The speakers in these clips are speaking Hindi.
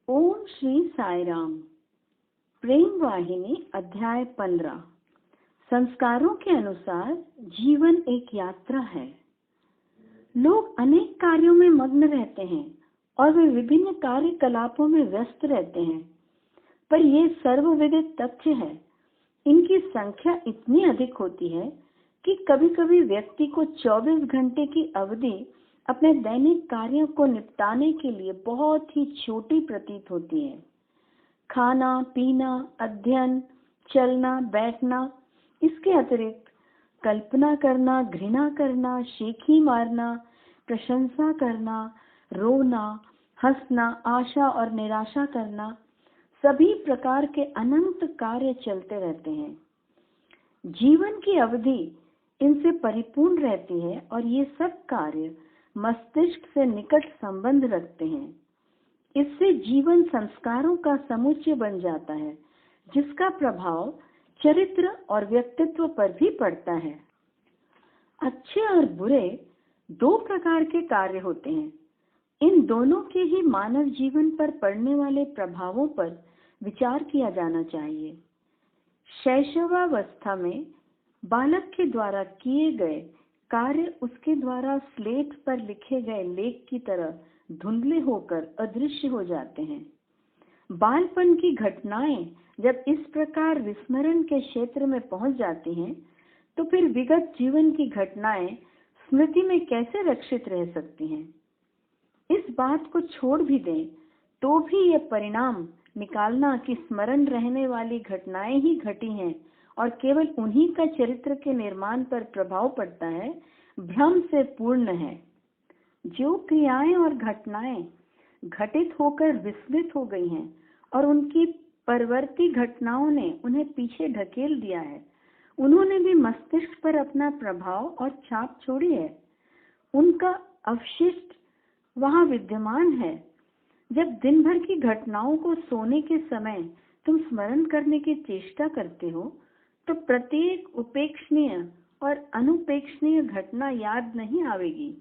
ओम श्री साई राम। प्रेम वाहिनी अध्याय 15। संस्कारों के अनुसार जीवन एक यात्रा है। लोग अनेक कार्यों में मग्न रहते हैं और वे विभिन्न कार्यकलापों में व्यस्त रहते हैं, पर यह सर्वविदित तथ्य है, इनकी संख्या इतनी अधिक होती है कि कभी-कभी व्यक्ति को 24 घंटे की अवधि अपने दैनिक कार्यों को निपटाने के लिए बहुत ही छोटी प्रतीत होती है। खाना, पीना, अध्ययन, चलना, बैठना, इसके अतिरिक्त कल्पना करना, घृणा करना, शेखी मारना, प्रशंसा करना, रोना, हंसना, आशा और निराशा करना, सभी प्रकार के अनंत कार्य चलते रहते हैं। जीवन की अवधि इनसे परिपूर्ण रहती है और ये सब कार्य मस्तिष्क से निकट संबंध रखते हैं। इससे जीवन संस्कारों का समुच्चय बन जाता है, जिसका प्रभाव चरित्र और व्यक्तित्व पर भी पड़ता है। अच्छे और बुरे दो प्रकार के कार्य होते हैं। इन दोनों के ही मानव जीवन पर पड़ने वाले प्रभावों पर विचार किया जाना चाहिए। शैशवावस्था में बालक के द्वारा किए गए कार्य उसके द्वारा स्लेट पर लिखे गए लेख की तरह धुंधले होकर अदृश्य हो जाते हैं। बालपन की घटनाएं जब इस प्रकार विस्मरण के क्षेत्र में पहुंच जाती हैं, तो फिर विगत जीवन की घटनाएं स्मृति में कैसे रक्षित रह सकती हैं? इस बात को छोड़ भी दें तो भी यह परिणाम निकालना कि स्मरण रहने वाली घटनाएं ही घटी हैं और केवल उन्हीं का चरित्र के निर्माण पर प्रभाव पड़ता है, भ्रम से पूर्ण है। जो क्रियाएं और घटनाएं घटित होकर विस्मृत हो गई हैं और उनकी परवर्ती घटनाओं ने उन्हें पीछे ढकेल दिया है, उन्होंने भी मस्तिष्क पर अपना प्रभाव और छाप छोड़ी है। उनका अवशिष्ट वहां विद्यमान है। जब दिन भर की घटनाओं को सोने के समय तुम स्मरण करने की चेष्टा करते हो, तो प्रत्येक उपेक्षणीय और अनुपेक्षणीय घटना याद नहीं आवेगी।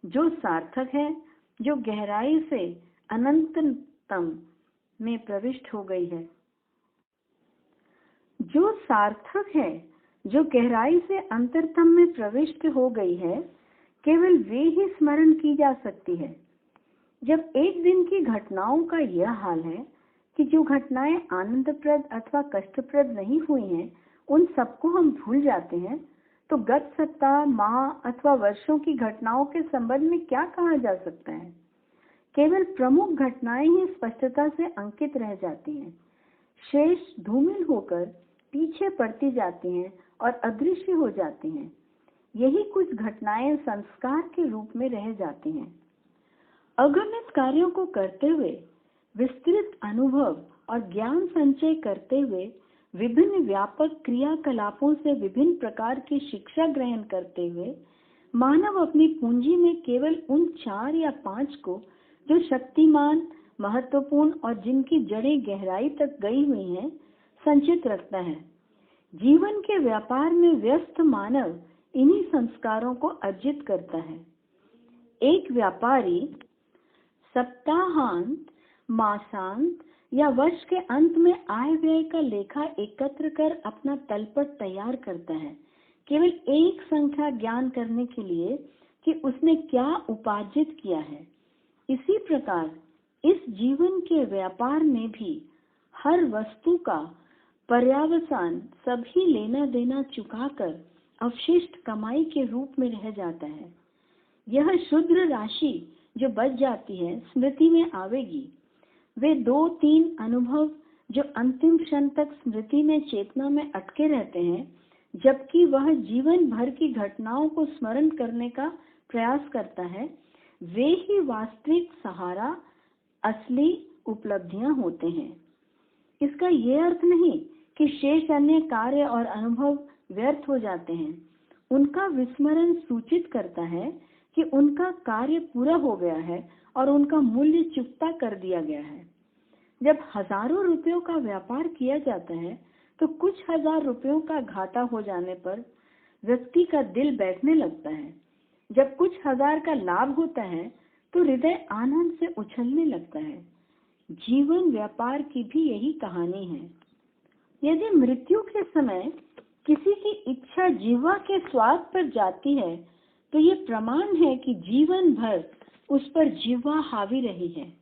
जो सार्थक है, जो गहराई से अनंततम में प्रविष्ट हो गई है, जो सार्थक है, जो गहराई से अंतरतम में प्रविष्ट हो गई है, केवल वे ही स्मरण की जा सकती है। जब एक दिन की घटनाओं का यह हाल है कि जो घटनाएं आनंदप्रद अथवा कष्टप्रद नहीं हुई हैं, उन सबको हम भूल जाते हैं, तो गत सप्ताह, माह अथवा वर्षों की घटनाओं के संबंध में क्या कहा जा सकता है? केवल प्रमुख घटनाएं ही स्पष्टता से अंकित रह जाती हैं। शेष धूमिल होकर पीछे पड़ती जाती हैं और अदृश्य हो जाती हैं। यही कुछ घटनाएं संस्कार के रूप में रह जाती हैं। अगणित कार्यों को करते हुए, विस्तृत अनुभव और ज्ञान संचय करते हुए, विभिन्न व्यापक क्रियाकलापों से विभिन्न प्रकार की शिक्षा ग्रहण करते हुए, मानव अपनी पूंजी में केवल उन 4 या 5 को, जो शक्तिमान, महत्वपूर्ण और जिनकी जड़ें गहराई तक गई हुई हैं, संचित रखता है। जीवन के व्यापार में व्यस्त मानव इन्हीं संस्कारों को अर्जित करता है। एक व्यापारी सप्ताहांत, मासांत या वर्ष के अंत में आय व्यय का लेखा एकत्र कर अपना तलपट तैयार करता है, केवल एक संख्या ज्ञान करने के लिए कि उसने क्या उपार्जित किया है। इसी प्रकार इस जीवन के व्यापार में भी हर वस्तु का पर्यावसान सभी लेना देना चुकाकर अवशिष्ट कमाई के रूप में रह जाता है। यह शुद्र राशि जो बच जाती है, स्मृति में आवेगी। वे 2-3 अनुभव जो अंतिम क्षण तक स्मृति में, चेतना में अटके रहते हैं, जबकि वह जीवन भर की घटनाओं को स्मरण करने का प्रयास करता है, वे ही वास्तविक सहारा, असली उपलब्धियां होते हैं। इसका यह अर्थ नहीं कि शेष अन्य कार्य और अनुभव व्यर्थ हो जाते हैं। उनका विस्मरण सूचित करता है कि उनका कार्य पूरा हो गया है और उनका मूल्य चुकता कर दिया गया है। जब हजारों रुपयों का व्यापार किया जाता है, तो कुछ हजार रुपयों का घाटा हो जाने पर व्यक्ति का दिल बैठने लगता है। जब कुछ हजार का लाभ होता है, तो हृदय आनंद से उछलने लगता है। जीवन व्यापार की भी यही कहानी है। यदि मृत्यु के समय किसी की इच्छा जीवा के स्वाद पर जाती है तो ये प्रमाण है कि जीवन भर उस पर जीवा हावी रही है।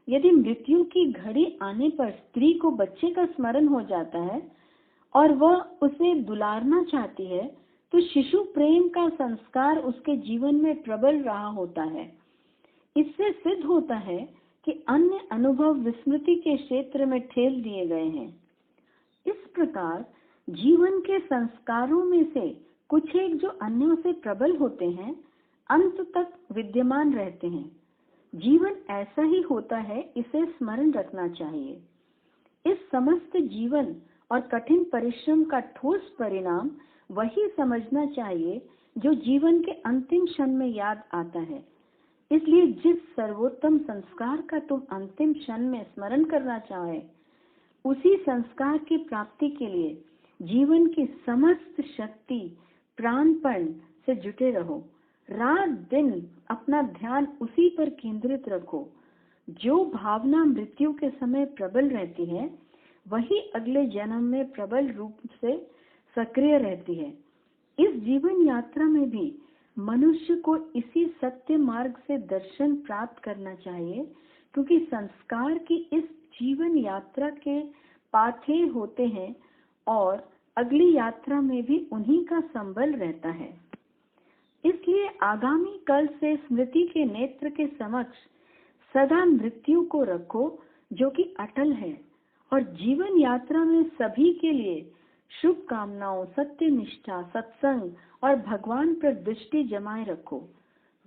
यदि मृत्यु की घड़ी आने पर स्त्री को बच्चे का स्मरण हो जाता है और वह उसे दुलारना चाहती है तो शिशु प्रेम का संस्कार उसके जीवन में प्रबल रहा होता है। इससे सिद्ध होता है कि अन्य अनुभव विस्मृति के क्षेत्र में ठेल दिए गए हैं। इस प्रकार जीवन के संस्कारों में से कुछ एक जो अन्यों से प्रबल होते हैं अंत तक विद्यमान रहते हैं। जीवन ऐसा ही होता है, इसे स्मरण रखना चाहिए। इस समस्त जीवन और कठिन परिश्रम का ठोस परिणाम वही समझना चाहिए जो जीवन के अंतिम क्षण में याद आता है। इसलिए जिस सर्वोत्तम संस्कार का तुम अंतिम क्षण में स्मरण करना चाहे उसी संस्कार की प्राप्ति के लिए जीवन की समस्त शक्ति प्राणपण से जुटे रहो। रात दिन अपना ध्यान उसी पर केंद्रित रखो। जो भावना मृत्यु के समय प्रबल रहती है वही अगले जन्म में प्रबल रूप से सक्रिय रहती है। इस जीवन यात्रा में भी मनुष्य को इसी सत्य मार्ग से दर्शन प्राप्त करना चाहिए, क्योंकि संस्कार की इस जीवन यात्रा के पाथेय होते हैं और अगली यात्रा में भी उन्हीं का संबल रहता है। इसलिए आगामी कल से स्मृति के नेत्र के समक्ष सदा मृत्यु को रखो जो कि अटल है, और जीवन यात्रा में सभी के लिए शुभकामनाओं, सत्य निष्ठा, सत्संग और भगवान पर दृष्टि जमाए रखो।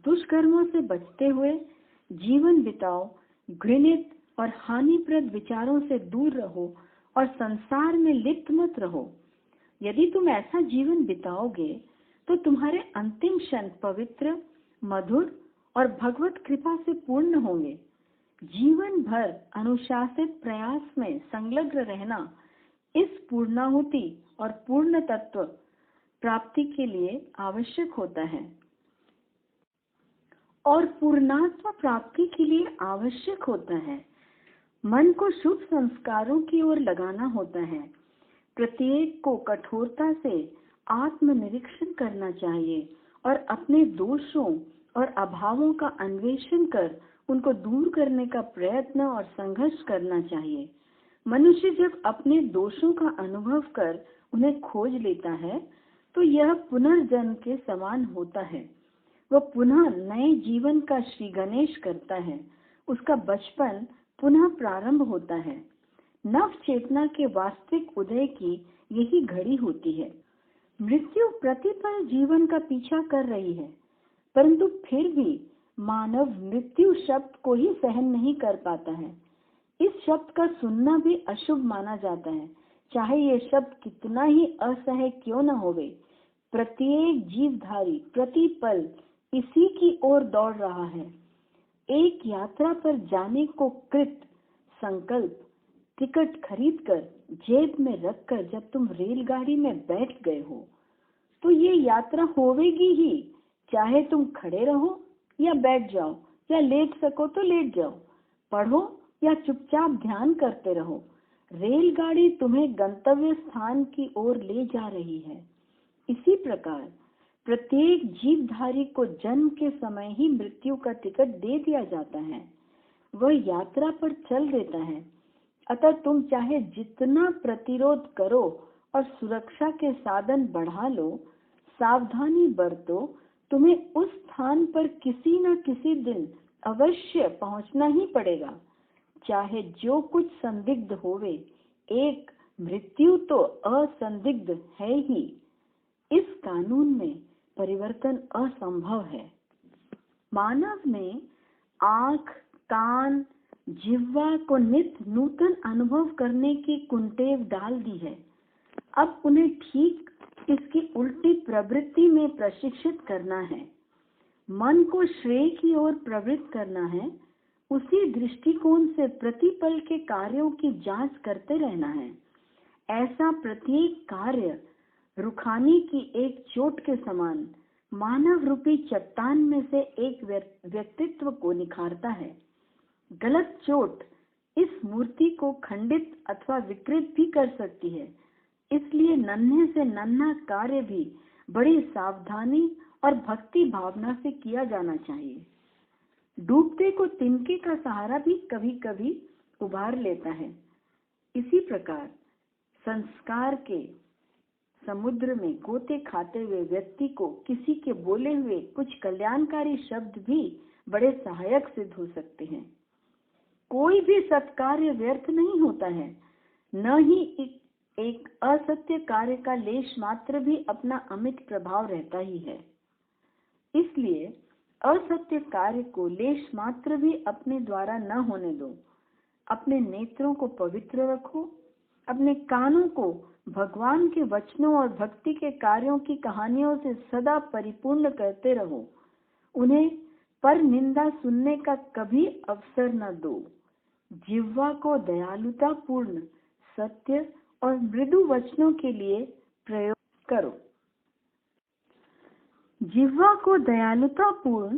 दुष्कर्मों से बचते हुए जीवन बिताओ। घृणित और हानिप्रद विचारों से दूर रहो और संसार में लिप्त मत रहो। यदि तुम ऐसा जीवन बिताओगे तो तुम्हारे अंतिम क्षण पवित्र, मधुर और भगवत कृपा से पूर्ण होंगे। जीवन भर अनुशासित प्रयास में संलग्न रहना इस पूर्णाहुति और पूर्ण तत्व प्राप्ति के लिए आवश्यक होता है, और पूर्णात्म प्राप्ति के लिए आवश्यक होता है। मन को शुभ संस्कारों की ओर लगाना होता है। प्रत्येक को कठोरता से आत्मनिरीक्षण करना चाहिए और अपने दोषों और अभावों का अन्वेषण कर उनको दूर करने का प्रयत्न और संघर्ष करना चाहिए। मनुष्य जब अपने दोषों का अनुभव कर उन्हें खोज लेता है तो यह पुनर्जन्म के समान होता है। वह पुनः नए जीवन का श्री गणेश करता है। उसका बचपन पुनः प्रारंभ होता है। नव चेतना के वास्तविक उदय की यही घड़ी होती है। मृत्यु प्रतिपल जीवन का पीछा कर रही है, परंतु फिर भी मानव मृत्यु शब्द को ही सहन नहीं कर पाता है। इस शब्द का सुनना भी अशुभ माना जाता है, चाहे ये शब्द कितना ही असह्य क्यों न होवे। प्रत्येक जीवधारी प्रतिपल इसी की ओर दौड़ रहा है। एक यात्रा पर जाने को कृत संकल्प टिकट खरीदकर जेब में रखकर जब तुम रेलगाड़ी में बैठ गए हो तो ये यात्रा होवेगी ही, चाहे तुम खड़े रहो या बैठ जाओ, या लेट सको तो लेट जाओ, पढ़ो या चुपचाप ध्यान करते रहो। रेलगाड़ी तुम्हें गंतव्य स्थान की ओर ले जा रही है। इसी प्रकार प्रत्येक जीवधारी को जन्म के समय ही मृत्यु का टिकट दे दिया जाता है। वह यात्रा पर चल देता है। अतः तुम चाहे जितना प्रतिरोध करो और सुरक्षा के साधन बढ़ा लो, सावधानी बरतो, तुम्हें उस स्थान पर किसी न किसी दिन अवश्य पहुंचना ही पड़ेगा। चाहे जो कुछ संदिग्ध होवे, एक मृत्यु तो असंदिग्ध है ही। इस कानून में परिवर्तन असंभव है। मानव ने आँख, कान, जिह्वा को नित्य नूतन अनुभव करने की कुंटेव डाल दी है। अब उन्हें ठीक इसकी उल्टी प्रवृत्ति में प्रशिक्षित करना है। मन को श्रेय की ओर प्रवृत्त करना है। उसी दृष्टिकोण से प्रतिपल के कार्यों की जांच करते रहना है। ऐसा प्रत्येक कार्य रुखाने की एक चोट के समान मानव रूपी चट्टान में से एक व्यक्तित्व को निखारता है। गलत चोट इस मूर्ति को खंडित अथवा विकृत भी कर सकती है। इसलिए नन्हे से नन्हा कार्य भी बड़ी सावधानी और भक्ति भावना से किया जाना चाहिए। डूबते को तिनके का सहारा भी कभी कभी उबार लेता है। इसी प्रकार संस्कार के समुद्र में गोते खाते हुए व्यक्ति को किसी के बोले हुए कुछ कल्याणकारी शब्द भी बड़े सहायक सिद्ध हो सकते हैं। कोई भी सत्कार्य व्यर्थ नहीं होता है, न ही एक असत्य कार्य का लेश मात्र भी अपना अमिट प्रभाव रहता ही है। इसलिए असत्य कार्य को लेश मात्र भी अपने द्वारा न होने दो। अपने नेत्रों को पवित्र रखो, अपने कानों को भगवान के वचनों और भक्ति के कार्यों की कहानियों से सदा परिपूर्ण करते रहो। उन्हें पर निंदा सुनने का कभी अवसर न दो। जिह्वा को दयालुता पूर्ण सत्य और मृदु वचनों के लिए प्रयोग करो। जिह्वा को दयालुता पूर्ण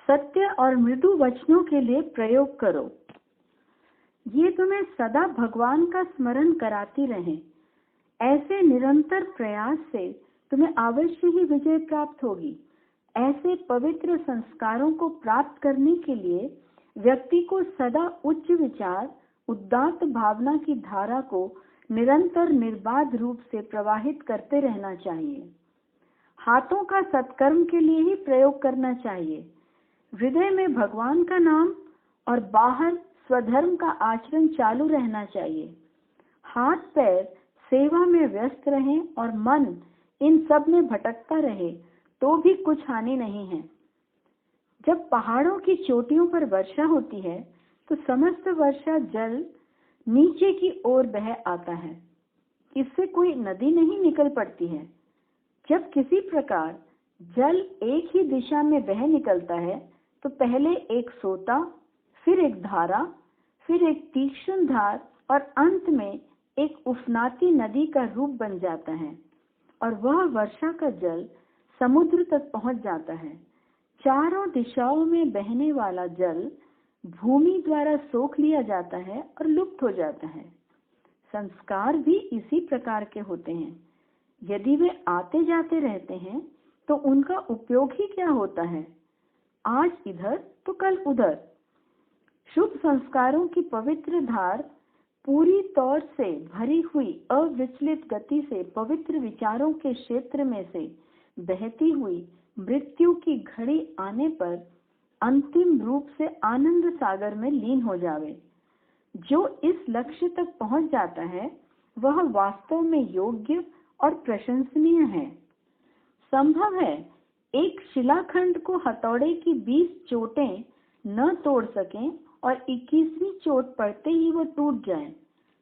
सत्य और मृदु वचनों के लिए प्रयोग करो। ये तुम्हें सदा भगवान का स्मरण कराती रहें। ऐसे निरंतर प्रयास से तुम्हें अवश्य ही विजय प्राप्त होगी। ऐसे पवित्र संस्कारों को प्राप्त करने के लिए व्यक्ति को सदा उच्च विचार, उदात्त भावना की धारा को निरंतर निर्बाध रूप से प्रवाहित करते रहना चाहिए। हाथों का सत्कर्म के लिए ही प्रयोग करना चाहिए। हृदय में भगवान का नाम और बाहर स्वधर्म का आचरण चालू रहना चाहिए। हाथ पैर सेवा में व्यस्त रहें और मन इन सब में भटकता रहे तो भी कुछ हानि नहीं है। जब पहाड़ों की चोटियों पर वर्षा होती है तो समस्त वर्षा जल नीचे की ओर बह आता है। इससे कोई नदी नहीं निकल पड़ती है। जब किसी प्रकार जल एक ही दिशा में बह निकलता है तो पहले एक सोता, फिर एक धारा, फिर एक तीक्ष्ण धार और अंत में एक उफनाती नदी का रूप बन जाता है और वह वर्षा का जल समुद्र तक पहुंच जाता है। चारों दिशाओं में बहने वाला जल भूमि द्वारा सोख लिया जाता है और लुप्त हो जाता है। संस्कार भी इसी प्रकार के होते हैं। यदि वे आते जाते रहते हैं तो उनका उपयोग ही क्या होता है? आज इधर तो कल उधर। शुभ संस्कारों की पवित्र धार पूरी तौर से भरी हुई अविचलित गति से पवित्र विचारों के क्षेत्र में से बहती हुई मृत्यु की घड़ी आने पर अंतिम रूप से आनंद सागर में लीन हो जावे। जो इस लक्ष्य तक पहुंच जाता है वह वास्तव में योग्य और प्रशंसनीय है। संभव है एक शिलाखंड को हथौड़े की 20 चोटें न तोड़ सकें और 21वीं चोट पड़ते ही वो टूट जाए,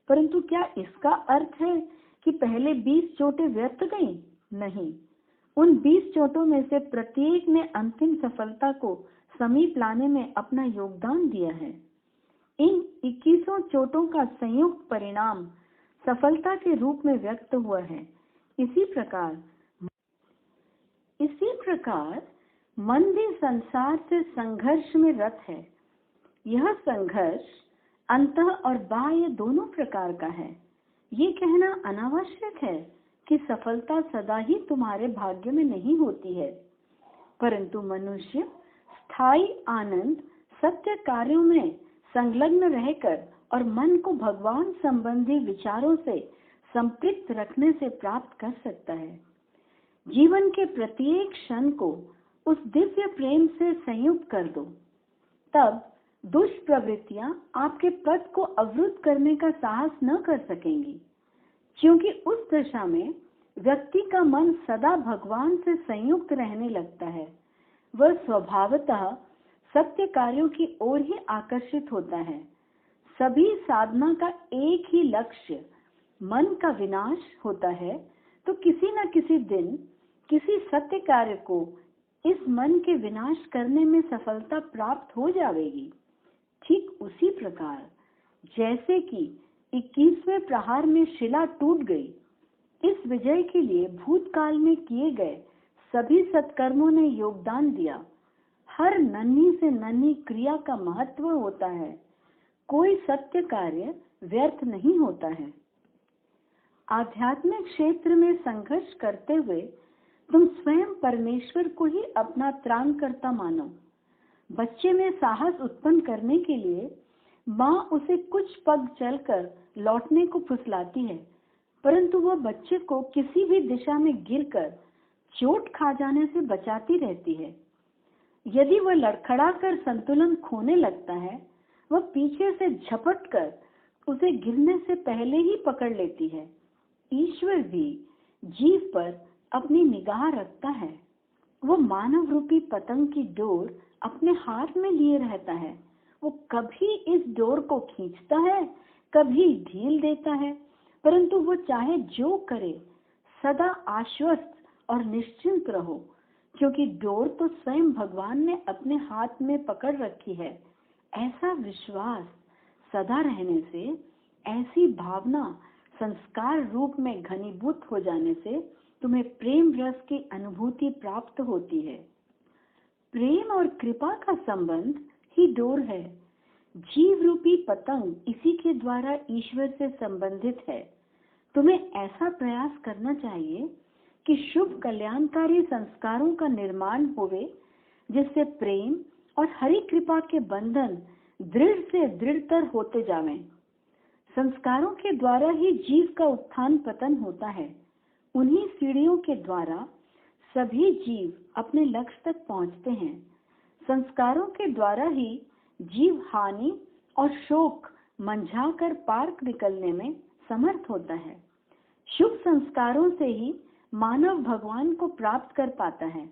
परंतु क्या इसका अर्थ है कि पहले 20 चोटें व्यर्थ गईं? नहीं, उन 20 चोटों में से प्रत्येक ने अंतिम सफलता को समीप लाने में अपना योगदान दिया है। इन 21 चोटों का संयुक्त परिणाम सफलता के रूप में व्यक्त हुआ है। इसी प्रकार मन भी संसार से संघर्ष में रत है। यह संघर्ष अंतः और बाह्य दोनों प्रकार का है। ये कहना अनावश्यक है कि सफलता सदा ही तुम्हारे भाग्य में नहीं होती है, परंतु मनुष्य स्थायी आनंद सत्य कार्यों में संलग्न रहकर और मन को भगवान संबंधी विचारों से संपृक्त रखने से प्राप्त कर सकता है। जीवन के प्रत्येक क्षण को उस दिव्य प्रेम से संयुक्त कर दो, तब दुष्प्रवृत्तियां आपके पथ को अवरुद्ध करने का साहस न कर सकेंगी, क्योंकि उस दशा में व्यक्ति का मन सदा भगवान से संयुक्त रहने लगता है। वह स्वभावतः सत्य कार्यों की ओर ही आकर्षित होता है। सभी साधना का एक ही लक्ष्य मन का विनाश होता है, तो किसी न किसी दिन किसी सत्य कार्य को इस मन के विनाश करने में सफलता प्राप्त हो जाएगी। ठीक उसी प्रकार जैसे कि 21वें प्रहार में शिला टूट गई, इस विजय के लिए भूतकाल में किए गए सभी सत्कर्मों ने योगदान दिया। हर नन्ही से नन्ही क्रिया का महत्व होता है। कोई सत्य कार्य व्यर्थ नहीं होता है। आध्यात्मिक क्षेत्र में संघर्ष करते हुए तुम स्वयं परमेश्वर को ही अपना त्राणकर्ता मानो। बच्चे में साहस उत्पन्न करने के लिए माँ उसे कुछ पग चलकर लौटने को फुसलाती है, परंतु वह बच्चे को किसी भी दिशा में गिरकर चोट खा जाने से बचाती रहती है। यदि वह लड़खड़ाकर संतुलन खोने लगता है, वह पीछे से झपटकर उसे गिरने से पहले ही पकड़ लेती है। ईश्वर भी जीव पर अपनी निगाह रखता है। वो मानव रूपी पतंग की डोर अपने हाथ में लिए रहता है। वो कभी इस डोर को खींचता है, कभी ढील देता है, परंतु वो चाहे जो करे सदा आश्वस्त और निश्चिंत रहो, क्योंकि डोर तो स्वयं भगवान ने अपने हाथ में पकड़ रखी है। ऐसा विश्वास सदा रहने से, ऐसी भावना संस्कार रूप में घनीभूत हो जाने से तुम्हें प्रेम रस की अनुभूति प्राप्त होती है। प्रेम और कृपा का संबंध ही डोर है। जीव रूपी पतंग इसी के द्वारा ईश्वर से संबंधित है। तुम्हें ऐसा प्रयास करना चाहिए कि शुभ कल्याणकारी संस्कारों का निर्माण होवे, जिससे प्रेम और हरि कृपा के बंधन दृढ़ से दृढ़तर होते जावें। संस्कारों के द्वारा ही जीव का उत्थान पतन होता है। उन्हीं सीढ़ियों के द्वारा सभी जीव अपने लक्ष्य तक पहुंचते हैं। संस्कारों के द्वारा ही जीव हानि और शोक मंझाकर पार निकलने में समर्थ होता है। शुभ संस्कारों से ही मानव भगवान को प्राप्त कर पाता है।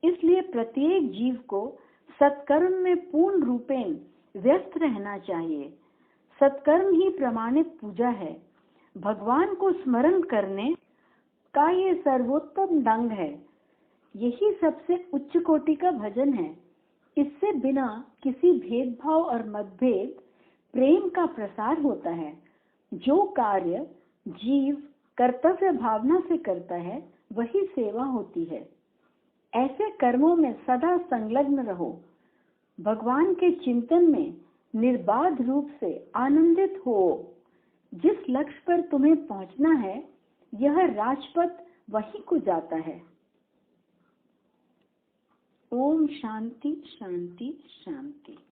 इसलिए प्रत्येक जीव को सत्कर्म में पूर्ण रूपेण व्यस्त रहना चाहिए। सत्कर्म ही प्रमाणित पूजा है। भगवान को स्मरण करने का ये सर्वोत्तम ढंग है। यही सबसे उच्च कोटि का भजन है। इससे बिना किसी भेदभाव और मतभेद प्रेम का प्रसार होता है। जो कार्य जीव कर्तव्य भावना से करता है, वही सेवा होती है। ऐसे कर्मों में सदा संलग्न रहो। भगवान के चिंतन में निर्बाध रूप से आनंदित हो। जिस लक्ष्य पर तुम्हें पहुंचना है, यह राजपथ वही को जाता है। ओम शांति शांति शांति।